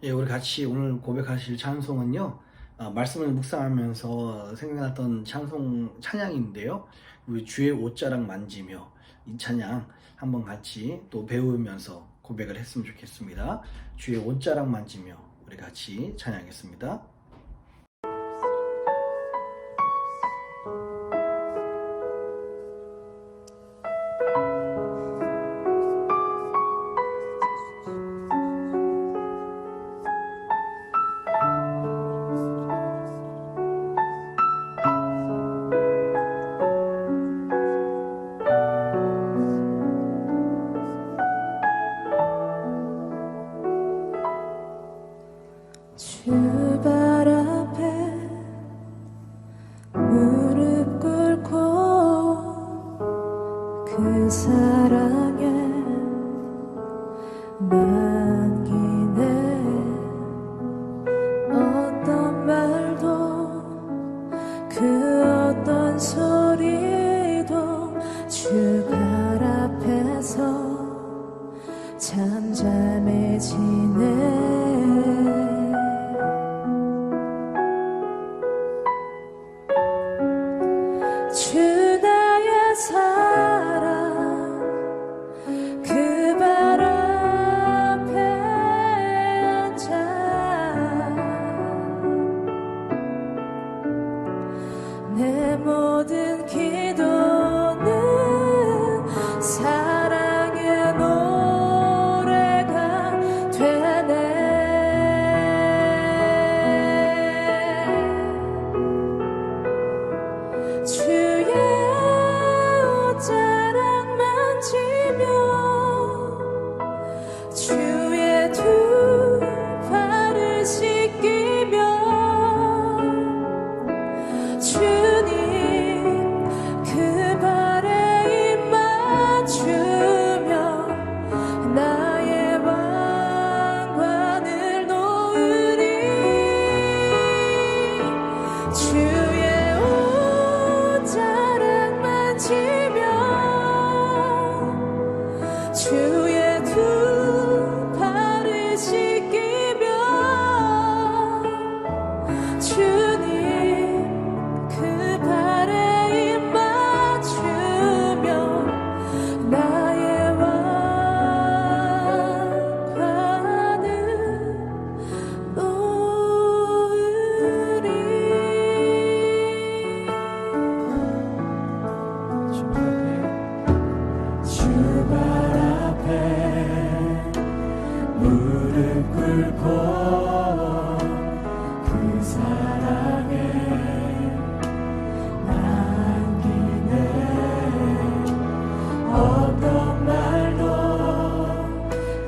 예, 우리 같이 오늘 고백하실 찬송은요, 말씀을 묵상하면서 생각났던 찬양인데요. 우리 주의 옷자락 만지며 이 찬양 한번 같이 또 배우면서 고백을 했으면 좋겠습니다. 주의 옷자락 만지며 우리 같이 찬양했습니다. 주 발 앞에 무릎 꿇고 그 사랑에 맡기네. 어떤 말도 그 어떤 소리도 주 발 앞에서 잠잠해지네. 주 나의 사랑 그 발 앞에 앉아 내 모든 기도는 사랑의 노래가 되네. 주의 옷자락 만지며 주의 두 발을 씻기며 주님 그 발에 입 맞추며 나의 왕관을 놓으리. 주의 옷자락 만지며 주의 두 발을 씻기며 주님 그 발에 입 맞추며 나의 왕관을 놓으리. 주 발 앞에 무릎 꿇고 그 사랑에 맡기네. 어떤 말도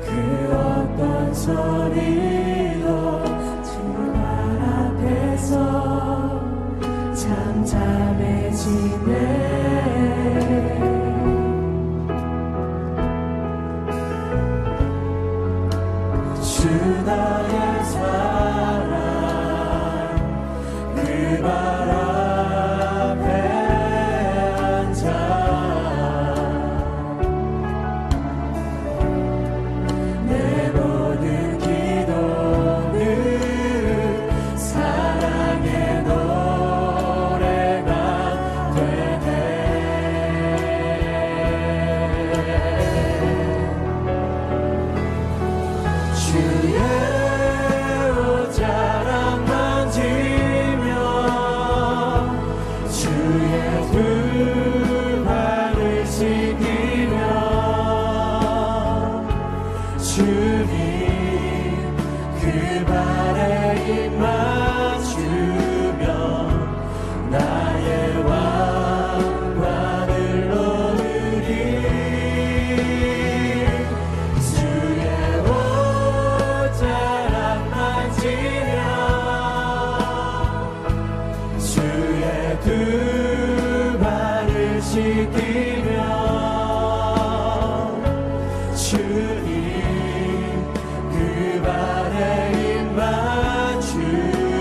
그 어떤 소리도 주 발 앞에서 잠잠해지네. 주 나의 사랑 그 발 앞에 앉아 내 모든 기도는 사랑의 노래가 되네. 주의 옷자락 만지며 주의 두 발을 씻기며 주님 그 발에 입 맞추며 나의 왕관을 놓으리. 주의 옷자락 만지며 주의 두 발을 씻기며 주님 그 발에 입 맞추며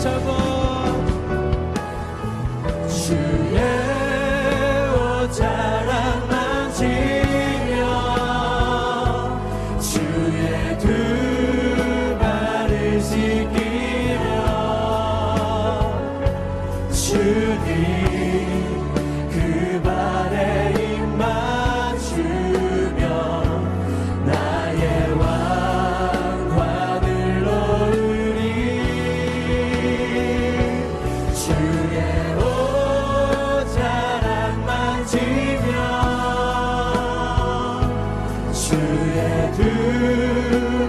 차고 주의 옷자락 만지며 주의 두 발을 씻기며 주님 그 발에 입 맞추며 나의 왕관을 놓으리 주의 옷자락 만지며 주의 두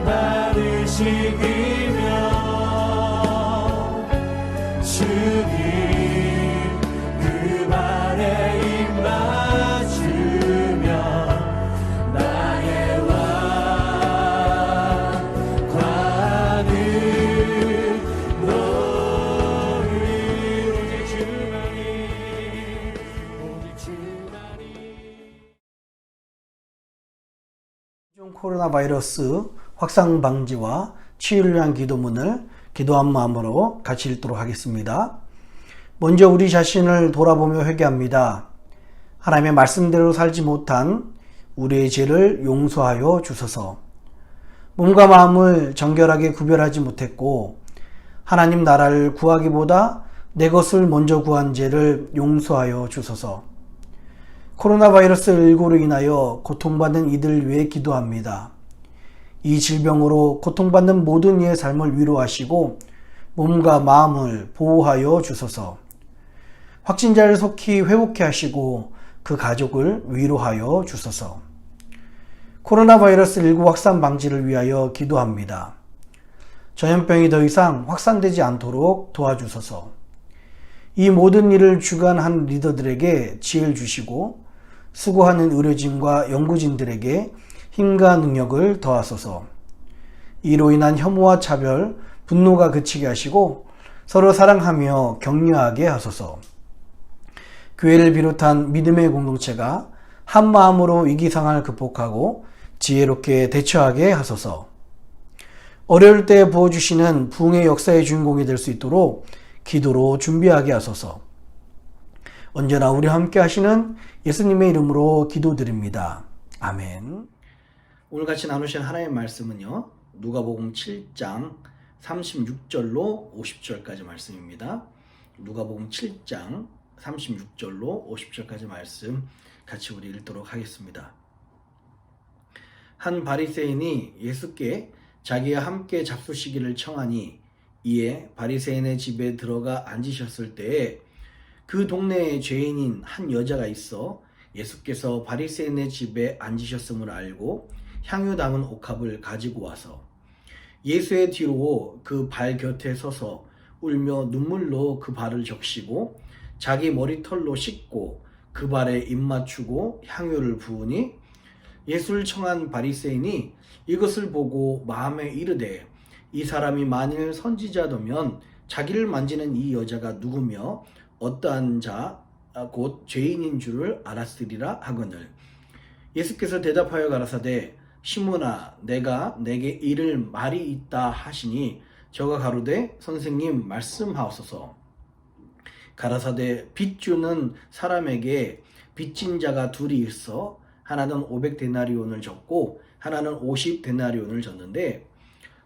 발을 씻기며 주님 그 발에 입 맞추며 나의 왕관을 놓으리 오직 주만이 오직 주만이 코로나 바이러스 확산 방지와 치유를 위한 기도문을 기도한 마음으로 같이 읽도록 하겠습니다. 먼저 우리 자신을 돌아보며 회개합니다. 하나님의 말씀대로 살지 못한 우리의 죄를 용서하여 주소서. 몸과 마음을 정결하게 구별하지 못했고 하나님 나라를 구하기보다 내 것을 먼저 구한 죄를 용서하여 주소서. 코로나 바이러스 19로 인하여 고통받는 이들 위해 기도합니다. 이 질병으로 고통받는 모든 이의 삶을 위로하시고 몸과 마음을 보호하여 주소서. 확진자를 속히 회복케 하시고 그 가족을 위로하여 주소서. 코로나 바이러스 19 확산 방지를 위하여 기도합니다. 전염병이 더 이상 확산되지 않도록 도와주소서. 이 모든 일을 주관한 리더들에게 지혜를 주시고 수고하는 의료진과 연구진들에게 힘과 능력을 더하소서. 이로 인한 혐오와 차별, 분노가 그치게 하시고 서로 사랑하며 격려하게 하소서. 교회를 비롯한 믿음의 공동체가 한 마음으로 위기 상황을 극복하고 지혜롭게 대처하게 하소서. 어려울 때 부어주시는 부흥의 역사의 주인공이 될 수 있도록 기도로 준비하게 하소서. 언제나 우리와 함께 하시는 예수님의 이름으로 기도드립니다. 아멘. 오늘 같이 나누신 하나님의 말씀은요, 누가복음 7장 36절로 50절까지 말씀입니다. 누가복음 7장 36절로 50절까지 말씀 같이 우리 읽도록 하겠습니다. 한 바리새인이 예수께 자기와 함께 잡수시기를 청하니 이에 바리새인의 집에 들어가 앉으셨을 때에 그 동네에 죄인인 한 여자가 있어 예수께서 바리새인의 집에 앉으셨음을 알고 향유 담은 옥합을 가지고 와서 예수의 뒤로 그 발 곁에 서서 울며 눈물로 그 발을 적시고 자기 머리털로 씻고 그 발에 입 맞추고 향유를 부으니 예수를 청한 바리새인이 이것을 보고 마음에 이르되 이 사람이 만일 선지자더면 자기를 만지는 이 여자가 누구며 어떠한 자 곧 죄인인 줄을 알았으리라 하거늘 예수께서 대답하여 가라사대 시몬아 내가 내게 이를 말이 있다 하시니 저가 가로되 선생님 말씀하옵소서. 가라사대 빚 주는 사람에게 빚진 자가 둘이 있어 하나는 500데나리온을 졌고 하나는 50데나리온을 졌는데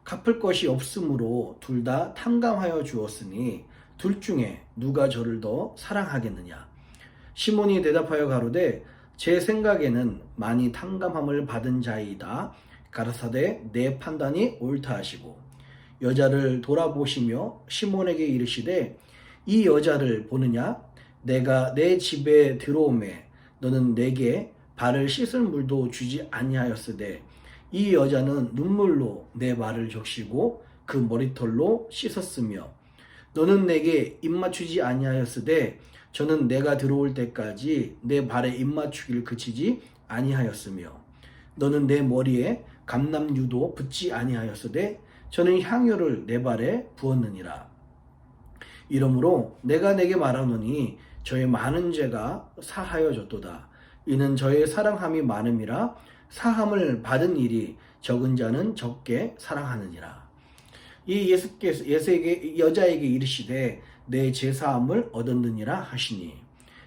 갚을 것이 없으므로 둘 다 탕감하여 주었으니 둘 중에 누가 저를 더 사랑하겠느냐. 시몬이 대답하여 가로되 제 생각에는 많이 탕감함을 받은 자이다. 가라사대 내 판단이 옳다 하시고 여자를 돌아보시며 시몬에게 이르시되 이 여자를 보느냐. 내가 내 집에 들어오매 너는 내게 발을 씻을 물도 주지 아니하였으되 이 여자는 눈물로 내 발을 적시고 그 머리털로 씻었으며 너는 내게 입맞추지 아니하였으되 저는 내가 들어올 때까지 내 발에 입맞추기를 그치지 아니하였으며 너는 내 머리에 감람유도 붓지 아니하였으되 저는 향유를 내 발에 부었느니라. 이러므로 내가 내게 말하노니 저의 많은 죄가 사하여졌도다. 이는 저의 사랑함이 많음이라 사함을 받은 일이 적은 자는 적게 사랑하느니라. 이 예수에게 여자에게 이르시되 내 제사함을 얻었느니라 하시니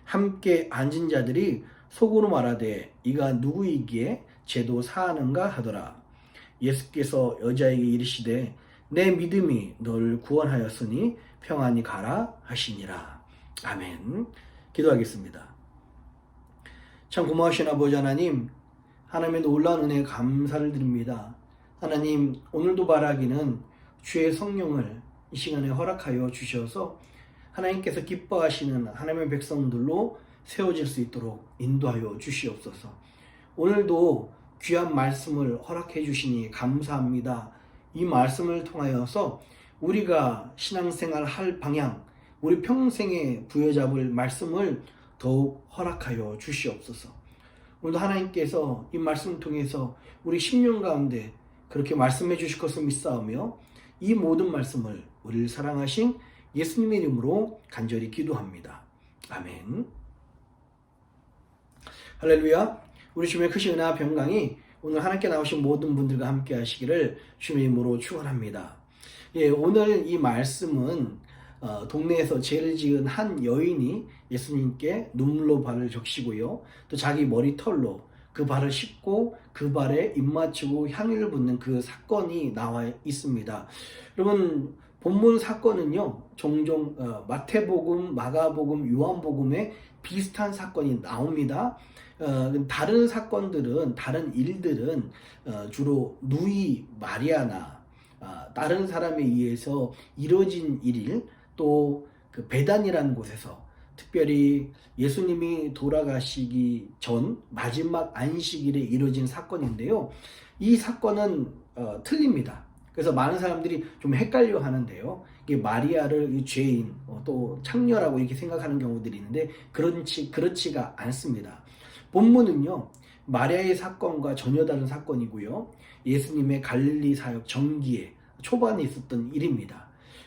함께 앉은 자들이 속으로 말하되 이가 누구이기에 죄도 사하는가 하더라. 예수께서 여자에게 이르시되 내 믿음이 너를 구원하였으니 평안히 가라 하시니라. 아멘. 기도하겠습니다. 참 고마우신 아버지 하나님, 하나님의 놀라운 은혜에 감사를 드립니다. 하나님, 오늘도 바라기는 주의 성령을 이 시간에 허락하여 주셔서 하나님께서 기뻐하시는 하나님의 백성들로 세워질 수 있도록 인도하여 주시옵소서. 오늘도 귀한 말씀을 허락해 주시니 감사합니다. 이 말씀을 통하여서 우리가 신앙생활 할 방향, 우리 평생에 부여잡을 말씀을 더욱 허락하여 주시옵소서. 오늘도 하나님께서 이 말씀을 통해서 우리 10년 가운데 그렇게 말씀해 주실 것을 믿사오며 이 모든 말씀을 우리를 사랑하신 예수님의 이름으로 간절히 기도합니다. 아멘. 할렐루야. 우리 주님의 크신 은혜와 평강이 오늘 하나님께 나오신 모든 분들과 함께 하시기를 주님의 이름으로 축원합니다. 오늘 이 말씀은 동네에서 죄를 지은 한 여인이 예수님께 눈물로 발을 적시고요, 또 자기 머리털로 그 발을 씻고 그 발에 입 맞추고 향유를 붓는 그 사건이 나와 있습니다. 여러분, 본문 사건은요 종종 마태복음, 마가복음, 요한복음에 비슷한 사건이 나옵니다. 다른 사건들은, 다른 일들은 주로 누이 마리아나 다른 사람에 의해서 이루어진 일일, 또 그 베단이라는 곳에서 특별히 예수님이 돌아가시기 전 마지막 안식일에 이루어진 사건인데요. 이 사건은 틀립니다. 그래서 많은 사람들이 좀 헷갈려 하는데요. 이게 마리아를 이 죄인, 또 창녀라고 이렇게 생각하는 경우들이 있는데 그렇지가 않습니다. 본문은요, 마리아의 사건과 전혀 다른 사건이고요, 예수님의 갈릴리 사역 전기에 초반에 있었던 일입니다.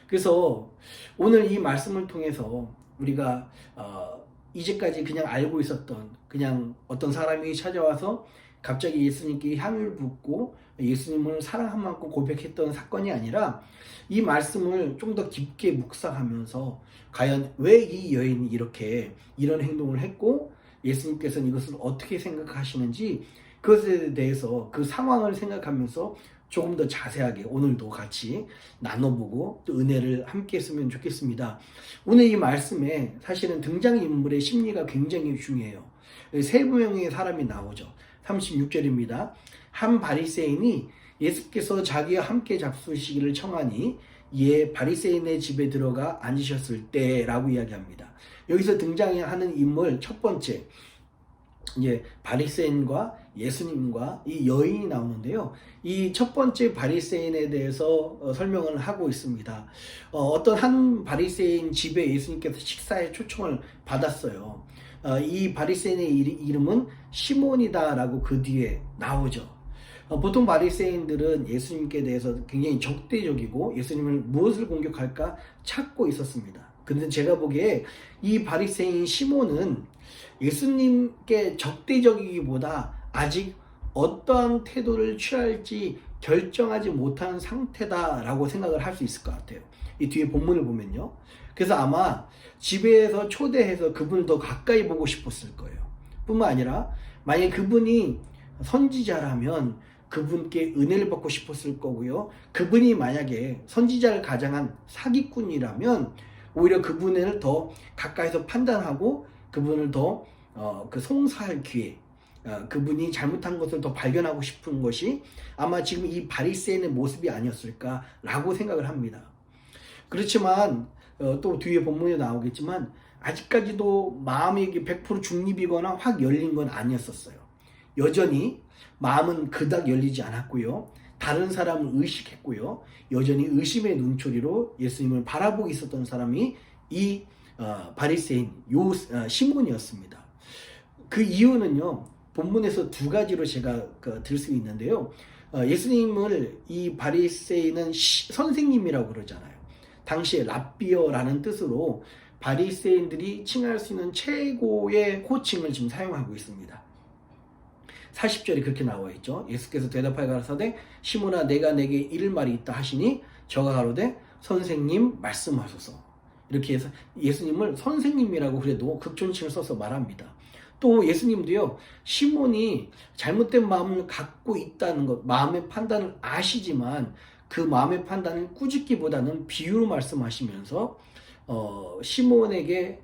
그래서 오늘 이 말씀을 통해서 우리가 이제까지 그냥 알고 있었던, 그냥 어떤 사람이 찾아와서 갑자기 예수님께 향유를 붓고 예수님을 사랑한 만큼 고백했던 사건이 아니라, 이 말씀을 좀 더 깊게 묵상하면서 과연 왜 이 여인이 이런 행동을 했고 예수님께서는 이것을 어떻게 생각하시는지, 그것에 대해서 그 상황을 생각하면서 조금 더 자세하게 오늘도 같이 나눠보고 또 은혜를 함께 했으면 좋겠습니다. 오늘 이 말씀에 사실은 등장인물의 심리가 굉장히 중요해요. 세 명의 사람이 나오죠. 36절입니다. 한 바리새인이 예수께서 자기와 함께 잡수시기를 청하니 이에 바리새인의 집에 들어가 앉으셨을 때라고 이야기합니다. 여기서 등장하는 인물 첫 번째, 이제 바리새인과 예수님과 이 여인이 나오는데요. 이 첫 번째 바리새인에 대해서 설명을 하고 있습니다. 어떤 한 바리새인 집에 예수님께서 식사에 초청을 받았어요. 이 바리새인의 이름은 시몬이다라고 그 뒤에 나오죠. 보통 바리새인들은 예수님께 대해서 굉장히 적대적이고 예수님을 무엇을 공격할까 찾고 있었습니다. 근데 제가 보기에 이 바리새인 시몬은 예수님께 적대적이기보다 아직 어떠한 태도를 취할지 결정하지 못한 상태다라고 생각을 할 수 있을 것 같아요. 이 뒤에 본문을 보면요. 그래서 아마 집에서 초대해서 그분을 더 가까이 보고 싶었을 거예요. 뿐만 아니라 만약에 그분이 선지자라면 그분께 은혜를 받고 싶었을 거고요. 그분이 만약에 선지자를 가장한 사기꾼이라면 오히려 그분을 더 가까이서 판단하고 그분을 더 송사할 기회, 그분이 잘못한 것을 더 발견하고 싶은 것이 아마 지금 이 바리새인의 모습이 아니었을까라고 생각을 합니다. 그렇지만 또 뒤에 본문에 나오겠지만 아직까지도 마음이 100% 중립이거나 확 열린 건 아니었었어요. 여전히 마음은 그닥 열리지 않았고요. 다른 사람을 의식했고요. 여전히 의심의 눈초리로 예수님을 바라보고 있었던 사람이 이 바리새인 시몬이었습니다. 그 이유는요, 본문에서 두 가지로 제가 들 수 있는데요. 예수님을 이 바리새인은 선생님이라고 그러잖아요. 당시에 랍비어라는 뜻으로 바리새인들이 칭할 수 있는 최고의 호칭을 지금 사용하고 있습니다. 40절에 그렇게 나와 있죠. 예수께서 대답하여 가라사대 시몬아 내가 내게 이를 말이 있다 하시니 저가 가로되 선생님 말씀하소서. 이렇게 해서 예수님을 선생님이라고 그래도 극존칭을 써서 말합니다. 또 예수님도요, 시몬이 잘못된 마음을 갖고 있다는 것, 마음의 판단을 아시지만 그 마음의 판단을 꾸짖기보다는 비유로 말씀하시면서 시몬에게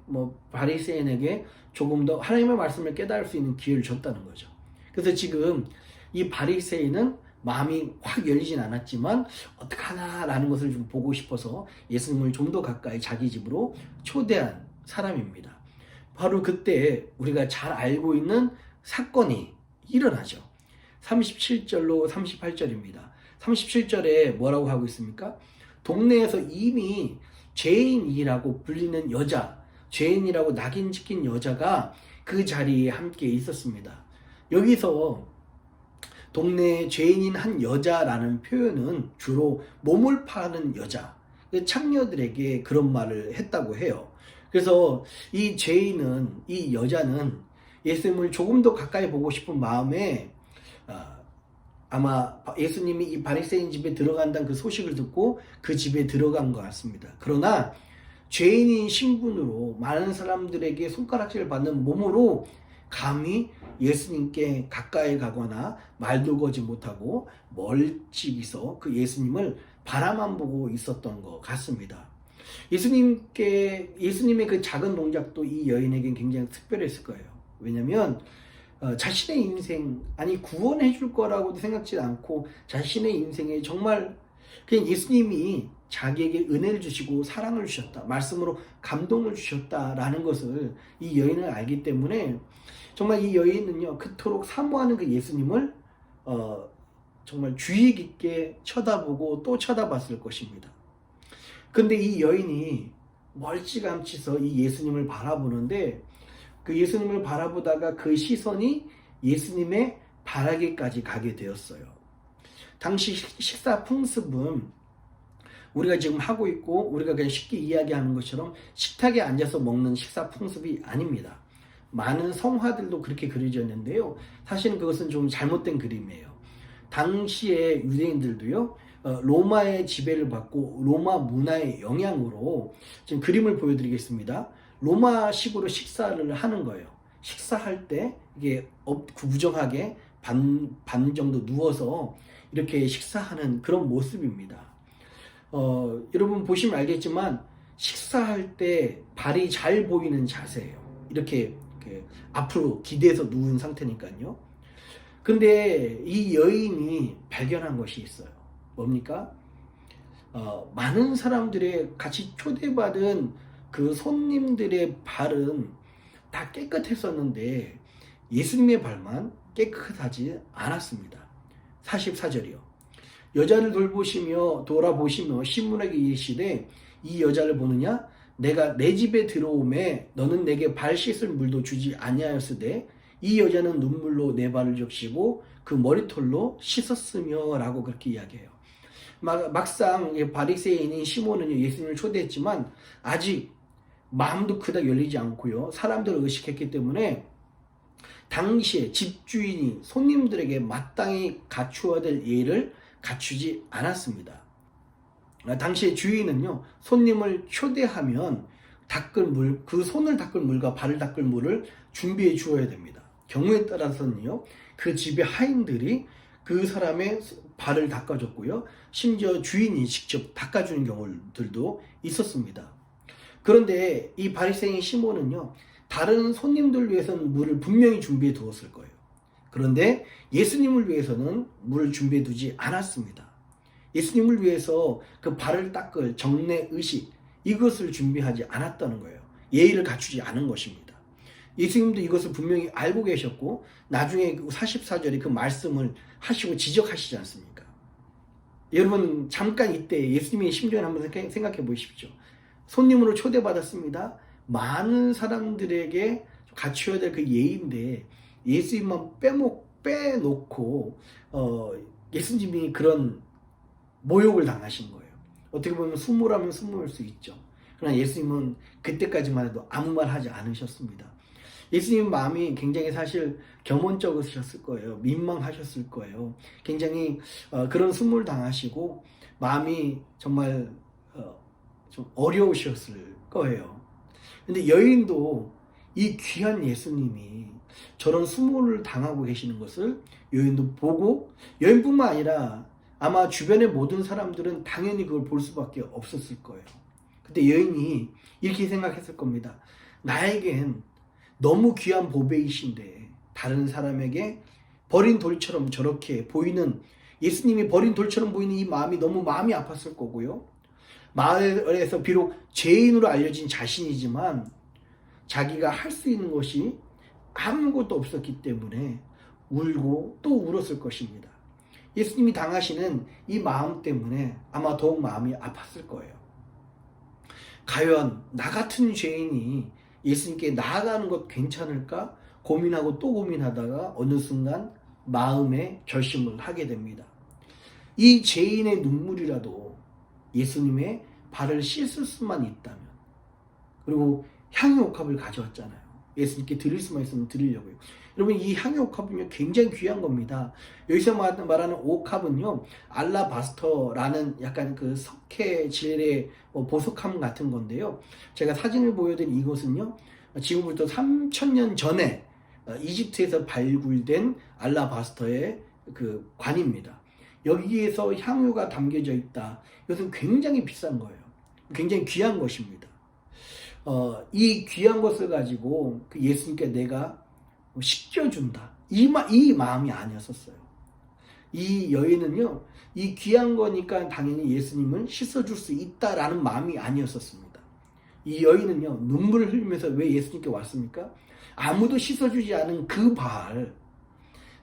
바리새인에게 조금 더 하나님의 말씀을 깨달을 수 있는 기회를 줬다는 거죠. 그래서 지금 이 바리새인은 마음이 확 열리진 않았지만 어떡하나라는 것을 좀 보고 싶어서 예수님을 좀 더 가까이 자기 집으로 초대한 사람입니다. 바로 그때 우리가 잘 알고 있는 사건이 일어나죠. 37절로 38절입니다. 37절에 뭐라고 하고 있습니까? 동네에서 이미 죄인이라고 불리는 여자, 죄인이라고 낙인 찍힌 여자가 그 자리에 함께 있었습니다. 여기서 동네에 죄인인 한 여자라는 표현은 주로 몸을 파는 여자, 창녀들에게 그런 말을 했다고 해요. 그래서 이 죄인은, 이 여자는 예수님을 조금 더 가까이 보고 싶은 마음에 아마 예수님이 이 바리새인 집에 들어간다는 그 소식을 듣고 그 집에 들어간 것 같습니다. 그러나 죄인인 신분으로 많은 사람들에게 손가락질을 받는 몸으로 감히 예수님께 가까이 가거나 말도 거지 못하고 멀찍이서 그 예수님을 바라만 보고 있었던 것 같습니다. 예수님의 그 작은 동작도 이 여인에겐 굉장히 특별했을 거예요. 왜냐하면 자신의 인생, 구원해 줄 거라고도 생각지 않고 자신의 인생에 정말 그냥 예수님이 자기에게 은혜를 주시고 사랑을 주셨다, 말씀으로 감동을 주셨다라는 것을 이 여인은 알기 때문에 정말 이 여인은요, 그토록 사모하는 그 예수님을 정말 주의 깊게 쳐다보고 또 쳐다봤을 것입니다. 근데 이 여인이 멀찌감치서 이 예수님을 바라보는데 그 예수님을 바라보다가 그 시선이 예수님의 바라기까지 가게 되었어요. 당시 식사 풍습은 우리가 지금 하고 있고 우리가 그냥 쉽게 이야기하는 것처럼 식탁에 앉아서 먹는 식사 풍습이 아닙니다. 많은 성화들도 그렇게 그려졌는데요. 사실은 그것은 좀 잘못된 그림이에요. 당시에 유대인들도요, 로마의 지배를 받고 로마 문화의 영향으로 지금 그림을 보여드리겠습니다. 로마식으로 식사를 하는 거예요. 식사할 때 이게 구부정하게 반 정도 누워서 이렇게 식사하는 그런 모습입니다. 여러분 보시면 알겠지만 식사할 때 발이 잘 보이는 자세예요. 이렇게 앞으로 기대서 누운 상태니까요. 근데 이 여인이 발견한 것이 있어요. 뭡니까? 많은 사람들의 같이 초대받은 그 손님들의 발은 다 깨끗했었는데 예수님의 발만 깨끗하지 않았습니다. 44절이요. 여자를 돌아보시며 시몬에게 이르시되 이 여자를 보느냐? 내가 내 집에 들어오매 너는 내게 발 씻을 물도 주지 아니하였으되 이 여자는 눈물로 내 발을 적시고 그 머리털로 씻었으며 라고 그렇게 이야기해요. 막상 바리새인인 시몬은 예수님을 초대했지만 아직 마음도 그닥 열리지 않고요. 사람들을 의식했기 때문에 당시에 집주인이 손님들에게 마땅히 갖추어야 될 예를 갖추지 않았습니다. 당시에 주인은요, 손님을 초대하면 닦을 물, 그 손을 닦을 물과 발을 닦을 물을 준비해 주어야 됩니다. 경우에 따라서는요, 그 집의 하인들이 그 사람의 발을 닦아줬고요, 심지어 주인이 직접 닦아주는 경우들도 있었습니다. 그런데 이 바리새인 시몬은요, 다른 손님들 위해서는 물을 분명히 준비해 두었을 거예요. 그런데 예수님을 위해서는 물을 준비해 두지 않았습니다. 예수님을 위해서 그 발을 닦을 정례 의식, 이것을 준비하지 않았다는 거예요. 예의를 갖추지 않은 것입니다. 예수님도 이것을 분명히 알고 계셨고 나중에 44절에 그 말씀을 하시고 지적하시지 않습니까? 여러분 잠깐 이때 예수님의 심정을 한번 생각해 보십시오. 손님으로 초대받았습니다. 많은 사람들에게 갖춰야 될 그 예의인데 예수님만 빼놓고 예수님이 그런 모욕을 당하신 거예요. 어떻게 보면 수모라면 수모일 수 있죠. 그러나 예수님은 그때까지만 해도 아무 말 하지 않으셨습니다. 예수님 마음이 굉장히 사실 겸언쩍으셨을 거예요. 민망하셨을 거예요. 굉장히 그런 수모를 당하시고 마음이 정말 좀 어려우셨을 거예요. 근데 여인도 이 귀한 예수님이 저런 수모를 당하고 계시는 것을 여인도 보고, 여인뿐만 아니라 아마 주변의 모든 사람들은 당연히 그걸 볼 수밖에 없었을 거예요. 그때 여인이 이렇게 생각했을 겁니다. 나에겐 너무 귀한 보배이신데 다른 사람에게 버린 돌처럼 저렇게 보이는, 예수님이 버린 돌처럼 보이는 이 마음이 너무 마음이 아팠을 거고요. 마을에서 비록 죄인으로 알려진 자신이지만 자기가 할 수 있는 것이 아무것도 없었기 때문에 울고 또 울었을 것입니다. 예수님이 당하시는 이 마음 때문에 아마 더욱 마음이 아팠을 거예요. 과연 나 같은 죄인이 예수님께 나아가는 것 괜찮을까 고민하고 또 고민하다가 어느 순간 마음의 결심을 하게 됩니다. 이 죄인의 눈물이라도 예수님의 발을 씻을 수만 있다면, 그리고 향유옥합을 가져왔잖아요. 예수님께 드릴 수만 있으면 드리려고요. 여러분, 이 향유옥합은요 굉장히 귀한 겁니다. 여기서 말하는 옥합은요 알라바스터라는 약간 그 석회 질의 보석함 같은 건데요. 제가 사진을 보여드린 이것은요 지금부터 3000년 전에 이집트에서 발굴된 알라바스터의 그 관입니다. 여기에서 향유가 담겨져 있다. 이것은 굉장히 비싼 거예요. 굉장히 귀한 것입니다. 이 귀한 것을 가지고 그 예수님께 내가 씻겨준다. 이 마음이 아니었었어요. 이 여인은요, 이 귀한 거니까 당연히 예수님을 씻어줄 수 있다라는 마음이 아니었었습니다. 이 여인은요, 눈물을 흘리면서 왜 예수님께 왔습니까? 아무도 씻어주지 않은 그 발,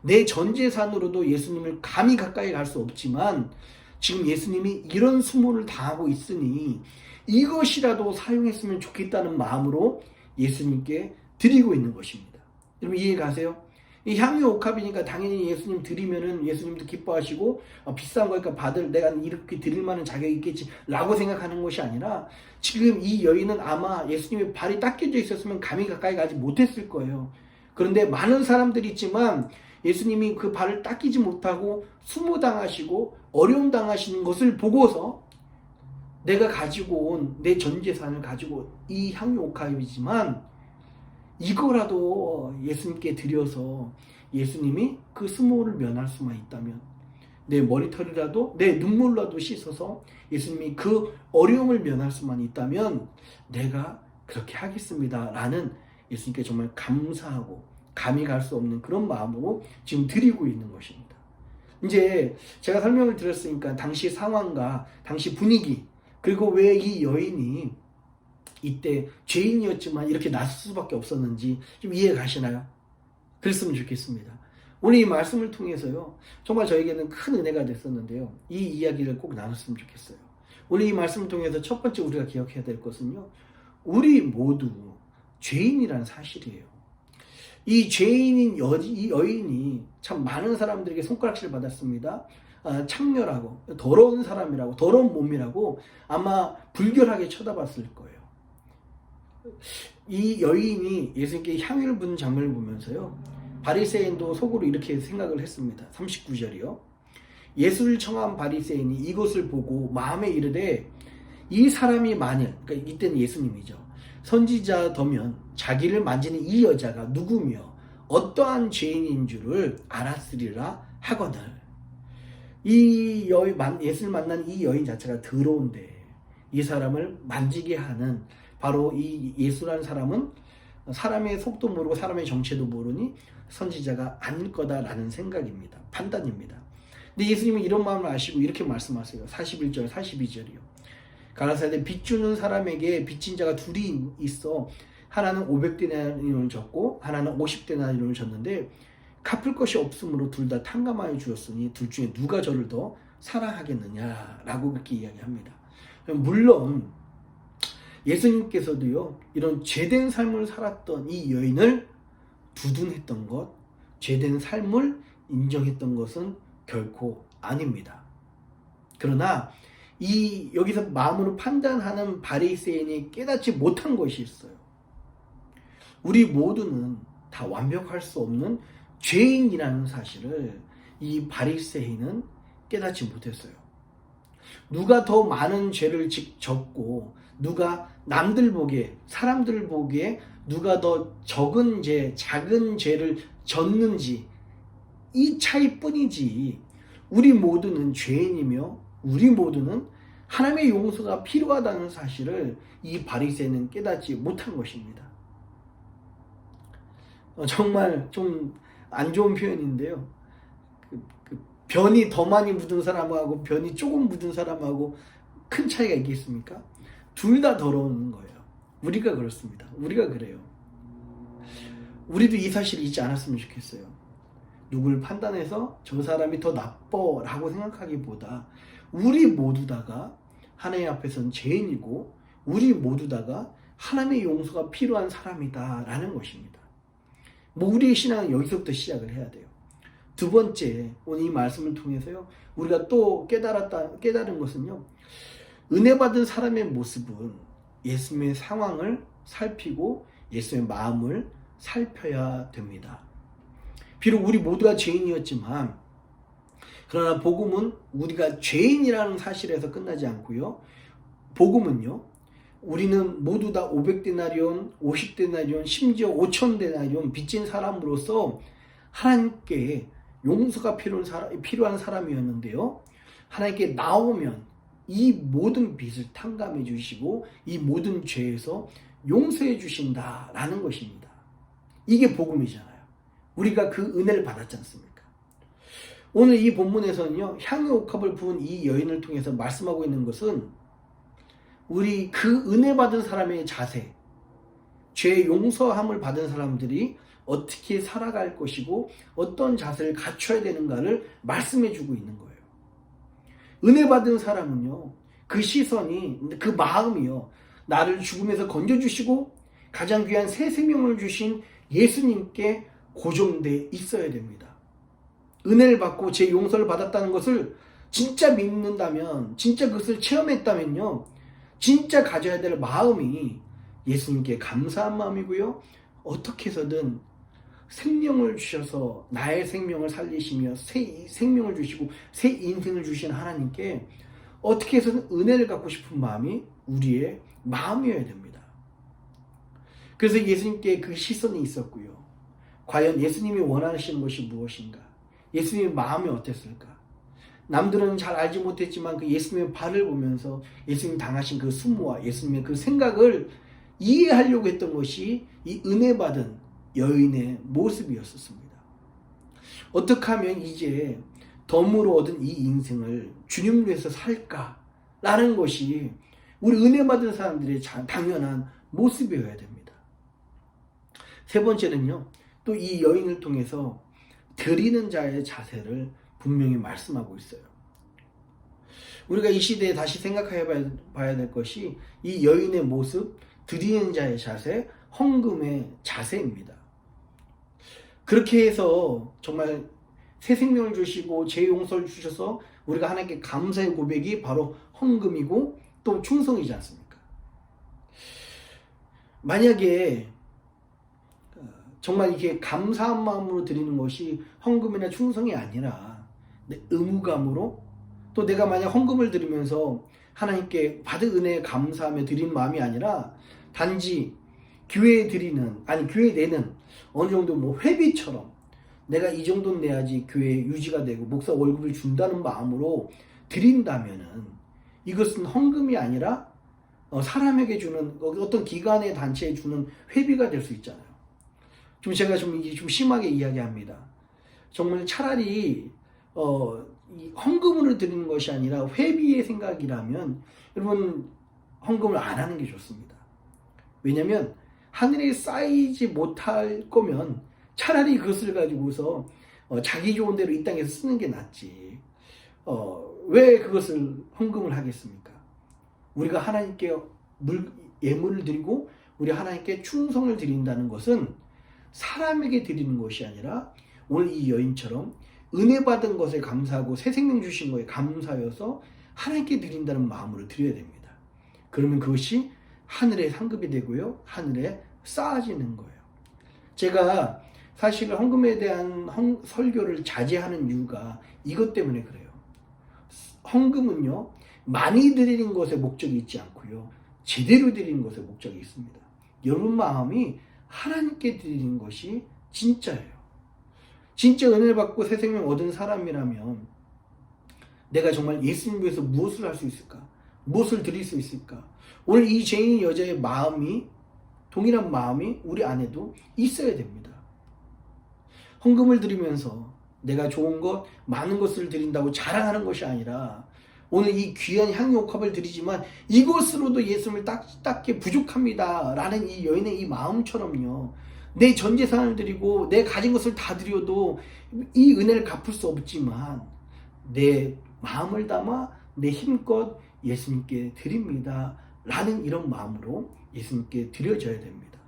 내 전 재산으로도 예수님을 감히 가까이 갈 수 없지만 지금 예수님이 이런 수모를 당하고 있으니 이것이라도 사용했으면 좋겠다는 마음으로 예수님께 드리고 있는 것입니다. 여러분 이해 가세요? 이 향유 옥합이니까 당연히 예수님 드리면은 예수님도 기뻐하시고 비싼 거니까 내가 이렇게 드릴 만한 자격이 있겠지 라고 생각하는 것이 아니라, 지금 이 여인은 아마 예수님의 발이 닦여져 있었으면 감히 가까이 가지 못했을 거예요. 그런데 많은 사람들이 있지만 예수님이 그 발을 닦이지 못하고 수모당하시고 어려움 당하시는 것을 보고서 내가 가지고 온 내 전 재산을 가지고 이 향유 옥합이지만 이거라도 예수님께 드려서 예수님이 그 수모를 면할 수만 있다면, 내 머리털이라도 내 눈물라도 씻어서 예수님이 그 어려움을 면할 수만 있다면 내가 그렇게 하겠습니다 라는 예수님께 정말 감사하고 감히 갈 수 없는 그런 마음으로 지금 드리고 있는 것입니다. 이제 제가 설명을 드렸으니까 당시 상황과 당시 분위기, 그리고 왜 이 여인이 이때 죄인이었지만 이렇게 나설 수밖에 없었는지 좀 이해 가시나요? 그랬으면 좋겠습니다. 오늘 이 말씀을 통해서요 정말 저에게는 큰 은혜가 됐었는데요, 이 이야기를 꼭 나눴으면 좋겠어요. 오늘 이 말씀을 통해서 첫 번째 우리가 기억해야 될 것은요, 우리 모두 죄인이라는 사실이에요. 이 죄인인 이 여인이 참 많은 사람들에게 손가락질 받았습니다. 창렬하고 더러운 사람이라고, 더러운 몸이라고 아마 불결하게 쳐다봤을 거예요. 이 여인이 예수님께 향유를 붓는 장면을 보면서요 바리새인도 속으로 이렇게 생각을 했습니다. 39절이요. 예수를 청한 바리새인이 이것을 보고 마음에 이르되 이 사람이 만일, 그러니까 이때는 예수님이죠, 선지자더면 자기를 만지는 이 여자가 누구며 어떠한 죄인인 줄을 알았으리라 하거늘. 이 예수를 만난 이 여인 자체가 더러운데 이 사람을 만지게 하는 바로 이 예수라는 사람은 사람의 속도 모르고 사람의 정체도 모르니 선지자가 아닐 거다라는 생각입니다. 판단입니다. 근데 예수님은 이런 마음을 아시고 이렇게 말씀하세요. 41절 42절이요. 가라사대 빚 주는 사람에게 빚진 자가 둘이 있어 하나는 500데나리온을 줬고 하나는 50데나리온을 줬는데 갚을 것이 없으므로 둘 다 탕감하여 주었으니 둘 중에 누가 저를 더 사랑하겠느냐라고 그렇게 이야기합니다. 물론 예수님께서도요 이런 죄된 삶을 살았던 이 여인을 두둔했던 것, 죄된 삶을 인정했던 것은 결코 아닙니다. 그러나 여기서 마음으로 판단하는 바리새인이 깨닫지 못한 것이 있어요. 우리 모두는 다 완벽할 수 없는 죄인이라는 사실을 이 바리새인은 깨닫지 못했어요. 누가 더 많은 죄를 졌고 누가 남들 보기에 사람들 보기에 누가 더 적은 죄, 작은 죄를 졌는지 이 차이뿐이지 우리 모두는 죄인이며 우리 모두는 하나님의 용서가 필요하다는 사실을 이 바리새인은 깨닫지 못한 것입니다. 정말 좀 안 좋은 표현인데요. 변이 더 많이 묻은 사람하고 변이 조금 묻은 사람하고 큰 차이가 있겠습니까? 둘 다 더러운 거예요. 우리가 그렇습니다. 우리가 그래요. 우리도 이 사실을 잊지 않았으면 좋겠어요. 누굴 판단해서 저 사람이 더 나빠라고 생각하기보다 우리 모두 다가 하나님 앞에서는 죄인이고 우리 모두 다가 하나님의 용서가 필요한 사람이다라는 것입니다. 우리의 신앙은 여기서부터 시작을 해야 돼요. 두 번째, 오늘 이 말씀을 통해서요, 우리가 또 깨달은 것은요, 은혜 받은 사람의 모습은 예수님의 상황을 살피고 예수님의 마음을 살펴야 됩니다. 비록 우리 모두가 죄인이었지만, 그러나 복음은 우리가 죄인이라는 사실에서 끝나지 않고요, 복음은요, 우리는 모두 다 500데나리온, 50데나리온, 심지어 5000데나리온 빚진 사람으로서 하나님께 용서가 필요한 사람이었는데요. 하나님께 나오면 이 모든 빚을 탕감해 주시고 이 모든 죄에서 용서해 주신다라는 것입니다. 이게 복음이잖아요. 우리가 그 은혜를 받았지 않습니까? 오늘 이 본문에서는요, 향유 옥합을 부은 이 여인을 통해서 말씀하고 있는 것은 우리 그 은혜 받은 사람의 자세, 죄 용서함을 받은 사람들이 어떻게 살아갈 것이고 어떤 자세를 갖춰야 되는가를 말씀해 주고 있는 거예요. 은혜 받은 사람은요, 그 시선이, 그 마음이요, 나를 죽음에서 건져주시고 가장 귀한 새 생명을 주신 예수님께 고정돼 있어야 됩니다. 은혜를 받고 제 용서를 받았다는 것을 진짜 믿는다면, 진짜 그것을 체험했다면요, 진짜 가져야 될 마음이 예수님께 감사한 마음이고요, 어떻게 해서든 생명을 주셔서 나의 생명을 살리시며 새 생명을 주시고 새 인생을 주신 하나님께 어떻게 해서든 은혜를 갖고 싶은 마음이 우리의 마음이어야 됩니다. 그래서 예수님께 그 시선이 있었고요. 과연 예수님이 원하시는 것이 무엇인가? 예수님의 마음이 어땠을까? 남들은 잘 알지 못했지만 그 예수님의 발을 보면서 예수님 당하신 그 수모와 예수님의 그 생각을 이해하려고 했던 것이 이 은혜 받은 여인의 모습이었습니다. 어떻게 하면 이제 덤으로 얻은 이 인생을 주님을 위해서 살까라는 것이 우리 은혜 받은 사람들의 당연한 모습이어야 됩니다. 세 번째는요, 또 이 여인을 통해서 드리는 자의 자세를 분명히 말씀하고 있어요. 우리가 이 시대에 다시 생각해 봐야 될 것이 이 여인의 모습, 드리는 자의 자세, 헌금의 자세입니다. 그렇게 해서 정말 새 생명을 주시고 제 용서를 주셔서 우리가 하나님께 감사의 고백이 바로 헌금이고 또 충성이지 않습니까? 만약에 정말 이게 감사한 마음으로 드리는 것이 헌금이나 충성이 아니라 의무감으로, 또 내가 만약 헌금을 드리면서 하나님께 받은 은혜에 감사하며 드리는 마음이 아니라 단지 교회에 내는 어느 정도 회비처럼 내가 이 정도는 내야지 교회 유지가 되고 목사 월급을 준다는 마음으로 드린다면은 이것은 헌금이 아니라 사람에게 주는 어떤 기관의 단체에 주는 회비가 될 수 있잖아요. 제가 좀 심하게 이야기합니다. 정말 차라리 이 헌금으로 드리는 것이 아니라 회비의 생각이라면 여러분 헌금을 안 하는 게 좋습니다. 왜냐하면 하늘에 쌓이지 못할 거면 차라리 그것을 가지고서 자기 좋은 대로 이 땅에서 쓰는 게 낫지. 왜 그것을 헌금을 하겠습니까? 우리가 하나님께 예물을 드리고 우리 하나님께 충성을 드린다는 것은 사람에게 드리는 것이 아니라 오늘 이 여인처럼 은혜 받은 것에 감사하고 새 생명 주신 것에 감사여서 하나님께 드린다는 마음으로 드려야 됩니다. 그러면 그것이 하늘에 상급이 되고요, 하늘에 쌓아지는 거예요. 제가 사실 헌금에 대한 설교를 자제하는 이유가 이것 때문에 그래요. 헌금은요, 많이 드리는 것에 목적이 있지 않고요. 제대로 드리는 것에 목적이 있습니다. 여러분 마음이 하나님께 드리는 것이 진짜예요. 진짜 은혜를 받고 새 생명 얻은 사람이라면 내가 정말 예수님 위해서 무엇을 할 수 있을까? 무엇을 드릴 수 있을까? 오늘 이 죄인 여자의 마음이, 동일한 마음이 우리 안에도 있어야 됩니다. 헌금을 드리면서 내가 좋은 것, 많은 것을 드린다고 자랑하는 것이 아니라 오늘 이 귀한 향유옥합을 드리지만 이것으로도 예수님을 닦게 부족합니다 라는 이 여인의 이 마음처럼요, 내 전 재산을 드리고 내 가진 것을 다 드려도 이 은혜를 갚을 수 없지만 내 마음을 담아 내 힘껏 예수님께 드립니다 라는 이런 마음으로 예수님께 드려져야 됩니다.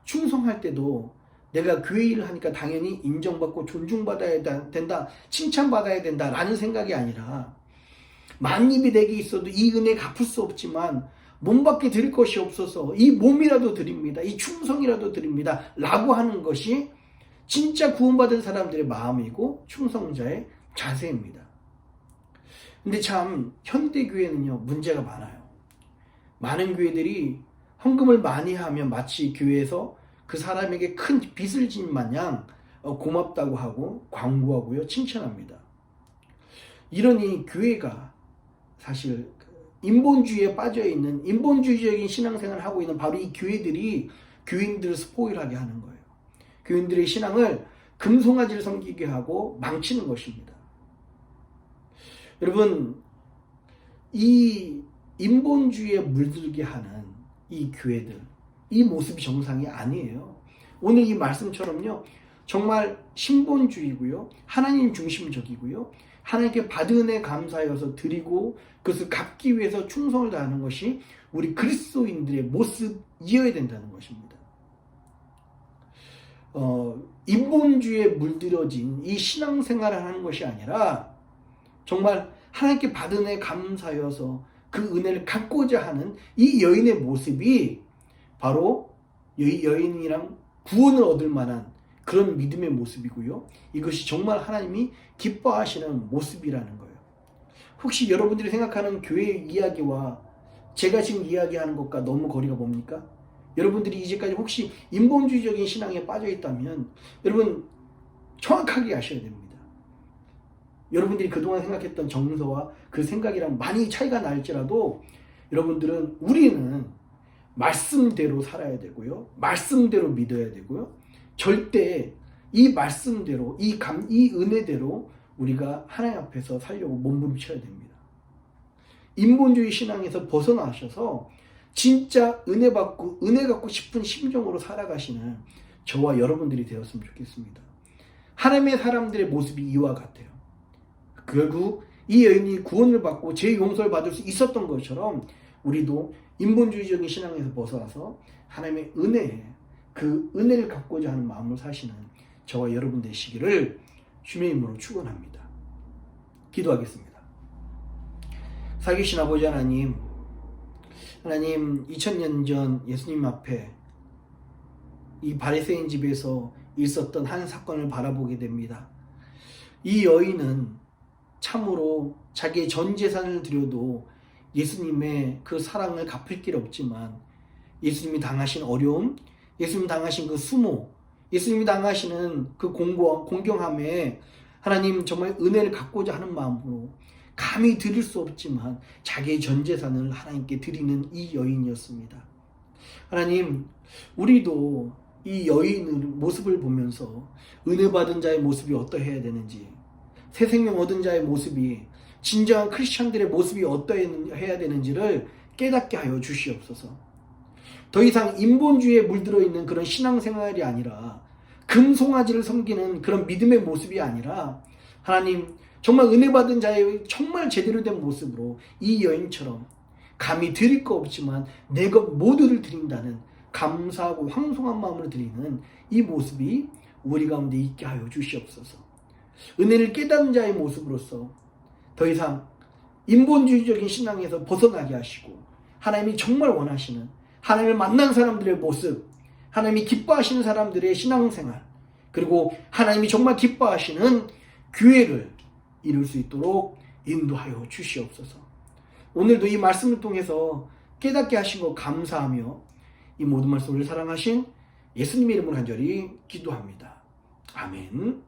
충성할 때도 내가 교회 일을 하니까 당연히 인정받고 존중받아야 된다, 칭찬받아야 된다 라는 생각이 아니라 만입이 내게 있어도 이 은혜 갚을 수 없지만 몸밖에 드릴 것이 없어서 이 몸이라도 드립니다, 이 충성이라도 드립니다 라고 하는 것이 진짜 구원받은 사람들의 마음이고 충성자의 자세입니다. 근데 참 현대교회는요, 문제가 많아요. 많은 교회들이 헌금을 많이 하면 마치 교회에서 그 사람에게 큰 빚을 진 마냥 고맙다고 하고 광고하고요, 칭찬합니다. 이러니 교회가 사실 인본주의에 빠져있는, 인본주의적인 신앙생활을 하고 있는 바로 이 교회들이 교인들을 스포일하게 하는 거예요. 교인들의 신앙을 금송아지를 섬기게 하고 망치는 것입니다. 여러분, 이 인본주의에 물들게 하는 이 교회들, 이 모습이 정상이 아니에요. 오늘 이 말씀처럼요, 정말 신본주의고요, 하나님 중심적이고요, 하나님께 받은 은혜 감사여서 드리고 그것을 갚기 위해서 충성을 다하는 것이 우리 그리스도인들의 모습이어야 된다는 것입니다. 인본주의에 물들여진 이 신앙생활을 하는 것이 아니라 정말 하나님께 받은 은혜 감사여서 그 은혜를 갖고자 하는 이 여인의 모습이 바로 여인이랑 구원을 얻을 만한 그런 믿음의 모습이고요, 이것이 정말 하나님이 기뻐하시는 모습이라는 거예요. 혹시 여러분들이 생각하는 교회 이야기와 제가 지금 이야기하는 것과 너무 거리가 멉니까? 여러분들이 이제까지 혹시 인본주의적인 신앙에 빠져 있다면 여러분 정확하게 아셔야 됩니다. 여러분들이 그동안 생각했던 정서와 그 생각이랑 많이 차이가 날지라도 여러분들은, 우리는 말씀대로 살아야 되고요, 말씀대로 믿어야 되고요, 절대 이 말씀대로, 이 은혜대로 우리가 하나님 앞에서 살려고 몸부림쳐야 됩니다. 인본주의 신앙에서 벗어나셔서 진짜 은혜 갖고 싶은 심정으로 살아가시는 저와 여러분들이 되었으면 좋겠습니다. 하나님의 사람들의 모습이 이와 같아요. 결국 이 여인이 구원을 받고 죄 용서를 받을 수 있었던 것처럼 우리도 인본주의적인 신앙에서 벗어나서 하나님의 은혜에, 그 은혜를 갖고자 하는 마음을 사시는 저와 여러분 되시기를 주님의 이름으로 축원합니다. 기도하겠습니다. 살아계신 아버지 하나님, 2000년 전 예수님 앞에 이 바리새인 집에서 있었던 한 사건을 바라보게 됩니다. 이 여인은 참으로 자기의 전 재산을 드려도 예수님의 그 사랑을 갚을 길 없지만 예수님이 당하신 어려움, 예수님이 당하신 그 수모, 예수님이 당하시는 그 공경함에 하나님 정말 은혜를 갖고자 하는 마음으로 감히 드릴 수 없지만 자기의 전 재산을 하나님께 드리는 이 여인이었습니다. 하나님, 우리도 이 여인의 모습을 보면서 은혜 받은 자의 모습이 어떠해야 되는지, 새 생명 얻은 자의 모습이, 진정한 크리스찬들의 모습이 어떠해야 되는지를 깨닫게 하여 주시옵소서. 더 이상 인본주의에 물들어 있는 그런 신앙생활이 아니라, 금송아지를 섬기는 그런 믿음의 모습이 아니라, 하나님 정말 은혜 받은 자의 정말 제대로 된 모습으로 이 여인처럼 감히 드릴 거 없지만 내 것 모두를 드린다는 감사하고 황송한 마음으로 드리는 이 모습이 우리 가운데 있게 하여 주시옵소서. 은혜를 깨닫는 자의 모습으로서 더 이상 인본주의적인 신앙에서 벗어나게 하시고, 하나님이 정말 원하시는 하나님을 만난 사람들의 모습, 하나님이 기뻐하시는 사람들의 신앙생활, 그리고 하나님이 정말 기뻐하시는 교회를 이룰 수 있도록 인도하여 주시옵소서. 오늘도 이 말씀을 통해서 깨닫게 하신 것 감사하며 이 모든 말씀을 사랑하신 예수님의 이름으로 간절히 기도합니다. 아멘.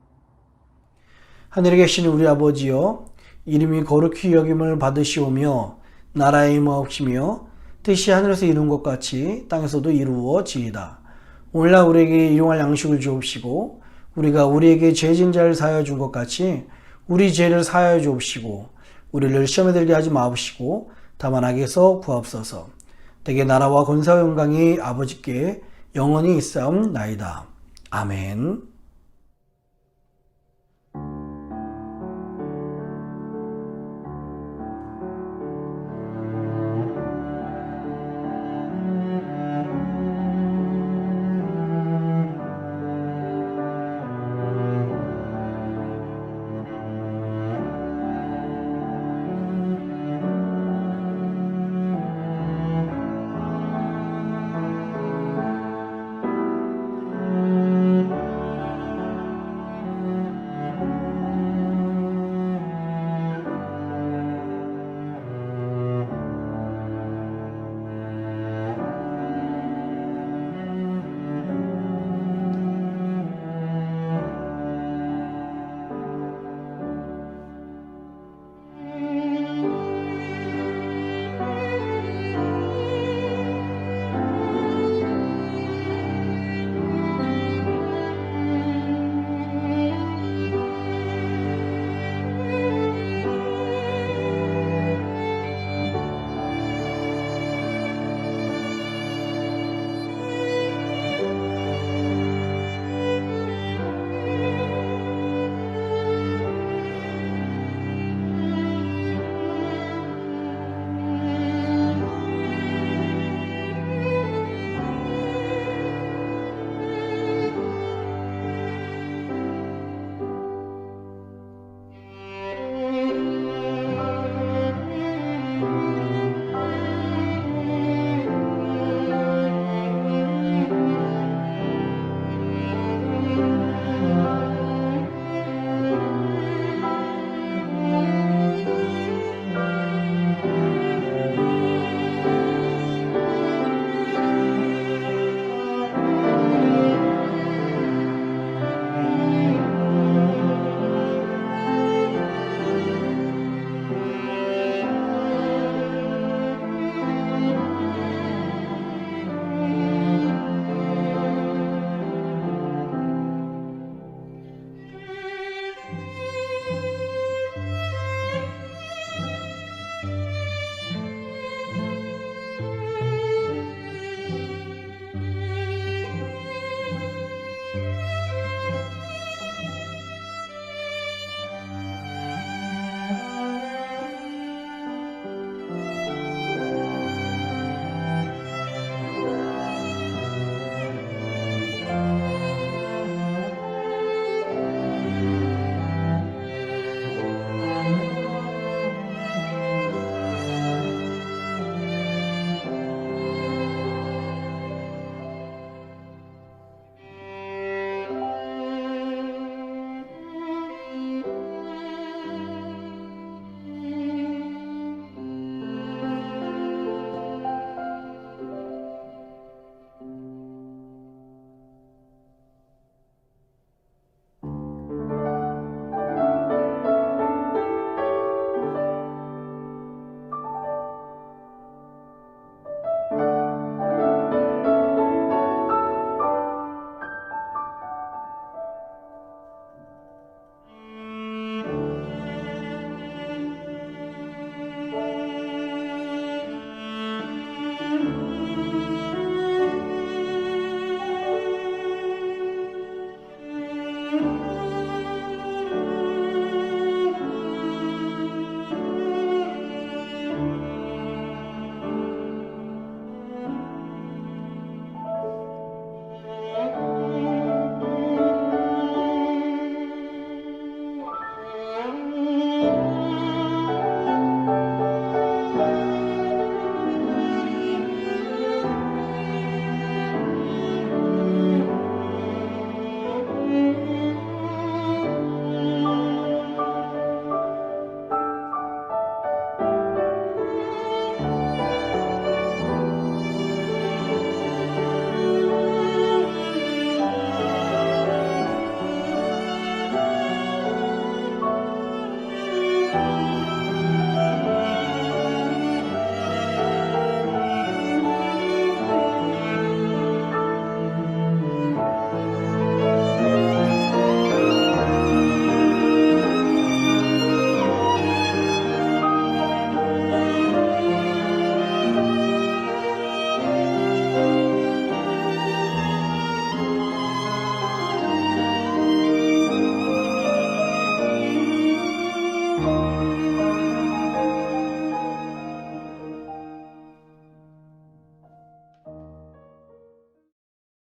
하늘에 계신 우리 아버지여, 이름이 거룩히 여김을 받으시오며 나라의 임하옵시며 뜻이 하늘에서 이룬 것 같이 땅에서도 이루어지이다. 오늘날 우리에게 일용할 양식을 주옵시고 우리가 우리에게 죄진 자를 사하여 준 것 같이 우리 죄를 사하여 주옵시고 우리를 시험에 들게 하지 마옵시고 다만 악에서 구하옵소서. 대개 나라와 권세와 영광이 아버지께 영원히 있사옵나이다. 아멘.